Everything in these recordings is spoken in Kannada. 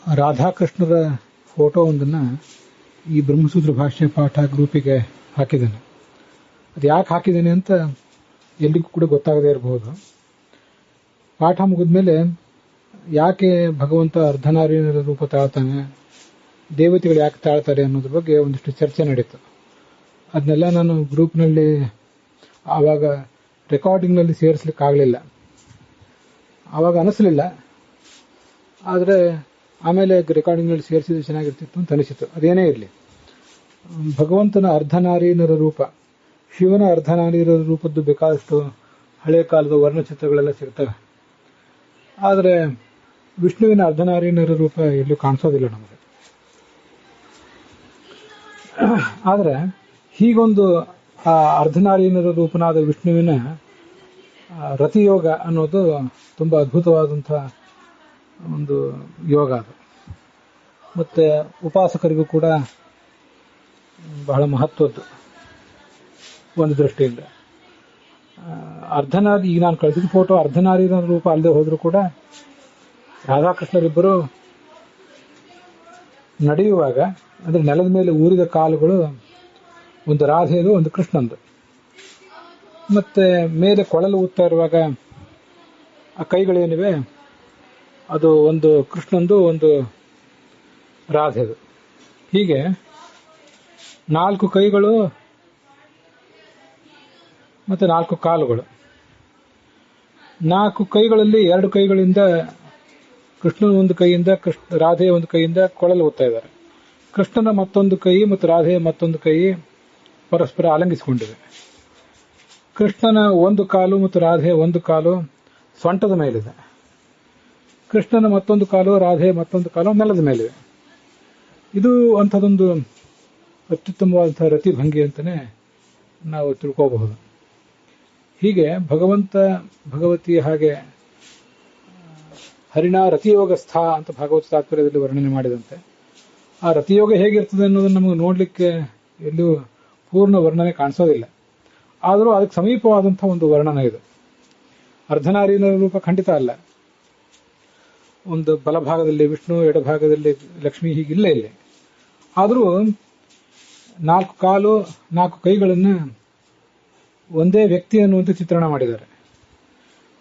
ರಾಧಾಕೃಷ್ಣರ ಫೋಟೋ ಒಂದನ್ನು ಈ ಬ್ರಹ್ಮಸೂತ್ರ ಭಾಷ್ಯ ಪಾಠ ಗ್ರೂಪಿಗೆ ಹಾಕಿದ್ದೇನೆ. ಅದು ಯಾಕೆ ಹಾಕಿದ್ದೇನೆ ಅಂತ ಎಲ್ಲಿಗೂ ಕೂಡ ಗೊತ್ತಾಗದೇ ಇರಬಹುದು. ಪಾಠ ಮುಗಿದ್ಮೇಲೆ ಯಾಕೆ ಭಗವಂತ ಅರ್ಧನಾರೀಶ್ವರ ರೂಪ ತಾಳ್ತಾನೆ, ದೇವತೆಗಳು ಯಾಕೆ ತಾಳ್ತಾರೆ ಅನ್ನೋದ್ರ ಬಗ್ಗೆ ಒಂದಿಷ್ಟು ಚರ್ಚೆ ನಡೀತು. ಅದನ್ನೆಲ್ಲ ನಾನು ಗ್ರೂಪ್ನಲ್ಲಿ ಆವಾಗ ರೆಕಾರ್ಡಿಂಗ್ನಲ್ಲಿ ಸೇರಿಸ್ಲಿಕ್ಕಾಗಲಿಲ್ಲ. ಆವಾಗ ಅನಿಸ್ಲಿಲ್ಲ, ಆದರೆ ಆಮೇಲೆ ರೆಕಾರ್ಡಿಂಗ್ನಲ್ಲಿ ಸೇರಿಸಿದ್ರೆ ಚೆನ್ನಾಗಿರ್ತಿತ್ತು ಅಂತ ಅನಿಸಿತು. ಅದೇನೇ ಇರಲಿ, ಭಗವಂತನ ಅರ್ಧನಾರೀನರ ರೂಪ, ಶಿವನ ಅರ್ಧನಾರೀನರ ರೂಪದ್ದು ಬೇಕಾದಷ್ಟು ಹಳೆ ಕಾಲದ ವರ್ಣಚಿತ್ರಗಳೆಲ್ಲ ಸಿಗ್ತವೆ. ಆದರೆ ವಿಷ್ಣುವಿನ ಅರ್ಧನಾರೀನರ ರೂಪ ಎಲ್ಲೂ ಕಾಣಿಸೋದಿಲ್ಲ ನಮಗೆ. ಆದರೆ ಹೀಗೊಂದು ಆ ಅರ್ಧನಾರೀನರ ರೂಪನಾದ ವಿಷ್ಣುವಿನ ರತಿಯೋಗ ಅನ್ನೋದು ತುಂಬ ಅದ್ಭುತವಾದಂಥ ಒಂದು ಯೋಗ ಅದು. ಮತ್ತೆ ಉಪಾಸಕರಿಗೂ ಕೂಡ ಬಹಳ ಮಹತ್ವದ್ದು ಒಂದು ದೃಷ್ಟಿಯಿಂದ. ಅರ್ಧನಾರಿ, ಈಗ ನಾನು ಕಳಿಸಿದ ಫೋಟೋ ಅರ್ಧನಾರೀನ ರೂಪ ಅಲ್ಲದೆ ಹೋದರೂ ಕೂಡ ರಾಧಾಕೃಷ್ಣರಿಬ್ಬರು ನಡೆಯುವಾಗ ಅಂದರೆ ನೆಲದ ಮೇಲೆ ಊರಿದ ಕಾಲುಗಳು ಒಂದು ರಾಧೆಯದು, ಒಂದು ಕೃಷ್ಣಂದು. ಮತ್ತೆ ಮೇಲೆ ಕೊಳಲು ಊದ್ತಾ ಇರುವಾಗ ಆ ಕೈಗಳೇನಿವೆ ಅದು ಒಂದು ಕೃಷ್ಣಂದು, ಒಂದು ರಾಧೆದು. ಹೀಗೆ 4 ಕೈಗಳು ಮತ್ತೆ 4 ಕಾಲುಗಳು. 4 ಕೈಗಳಲ್ಲಿ 2 ಕೈಗಳಿಂದ ಕೃಷ್ಣನ ಒಂದು ಕೈಯಿಂದ ರಾಧೆಯ ಒಂದು ಕೈಯಿಂದ ಕೊಳಲು ಊದ್ತಾ ಇದ್ದಾರೆ. ಕೃಷ್ಣನ ಮತ್ತೊಂದು ಕೈ ಮತ್ತು ರಾಧೆಯ ಮತ್ತೊಂದು ಕೈ ಪರಸ್ಪರ ಆಲಂಗಿಸಿಕೊಂಡಿವೆ. ಕೃಷ್ಣನ ಒಂದು ಕಾಲು ಮತ್ತು ರಾಧೆಯ ಒಂದು ಕಾಲು ಸೊಂಟದ ಮೇಲಿದೆ. ಕೃಷ್ಣನ ಮತ್ತೊಂದು ಕಾಲು, ರಾಧೆಯ ಮತ್ತೊಂದು ಕಾಲು ನೆಲದ ಮೇಲಿವೆ. ಇದು ಅಂಥದ್ದೊಂದು ಅತ್ಯುತ್ತಮವಾದಂತಹ ರತಿಭಂಗಿ ಅಂತಲೇ ನಾವು ತಿಳ್ಕೋಬಹುದು. ಹೀಗೆ ಭಗವಂತ ಭಗವತಿ ಹಾಗೆ ಹರಿಣ ರತಿಯೋಗಸ್ಥ ಅಂತ ಭಾಗವತ ತಾತ್ಪರ್ಯದಲ್ಲಿ ವರ್ಣನೆ ಮಾಡಿದಂತೆ ಆ ರತಿಯೋಗ ಹೇಗಿರ್ತದೆ ಅನ್ನೋದನ್ನು ನಮಗೆ ನೋಡಲಿಕ್ಕೆ ಎಲ್ಲೂ ಪೂರ್ಣ ವರ್ಣನೆ ಕಾಣಿಸೋದಿಲ್ಲ. ಆದರೂ ಅದಕ್ಕೆ ಸಮೀಪವಾದಂಥ ಒಂದು ವರ್ಣನೆ ಇದು. ಅರ್ಧನಾರೀನ ರೂಪ ಖಂಡಿತ ಅಲ್ಲ. ಒಂದು ಬಲಭಾಗದಲ್ಲಿ ವಿಷ್ಣು, ಎಡಭಾಗದಲ್ಲಿ ಲಕ್ಷ್ಮಿ, ಹೀಗಿಲ್ಲ ಇಲ್ಲಿ. ಆದರೂ 4 ಕಾಲು 4 ಕೈಗಳನ್ನು ಒಂದೇ ವ್ಯಕ್ತಿ ಅನ್ನುವಂಥ ಚಿತ್ರಣ ಮಾಡಿದ್ದಾರೆ.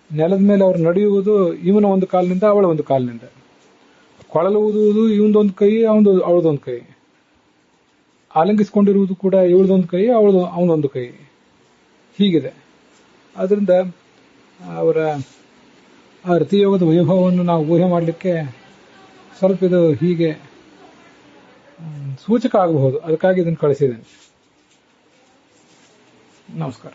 ನೆಲದ ಮೇಲೆ ಅವರು ನಡೆಯುವುದು ಇವನ ಒಂದು ಕಾಲಿನಿಂದ ಅವಳ ಒಂದು ಕಾಲಿನಿಂದ, ಕೊಳಲು ಊದುವುದು ಇವನದೊಂದು ಕೈ ಅವಳದೊಂದು ಕೈ, ಆಲಂಗಿಸಿಕೊಂಡಿರುವುದು ಕೂಡ ಇವಳದೊಂದು ಕೈ ಅವನದೊಂದು ಕೈ, ಹೀಗಿದೆ. ಆದ್ರಿಂದ ಅವರ ಆ ರತಿಯೋಗದ ವೈಭವವನ್ನು ನಾವು ಊಹೆ ಮಾಡಲಿಕ್ಕೆ ಸ್ವಲ್ಪ ಇದು ಹೀಗೆ ಸೂಚಕ ಆಗಬಹುದು. ಅದಕ್ಕಾಗಿ ಇದನ್ನು ಕಳಿಸಿದ್ದೇನೆ. ನಮಸ್ಕಾರ.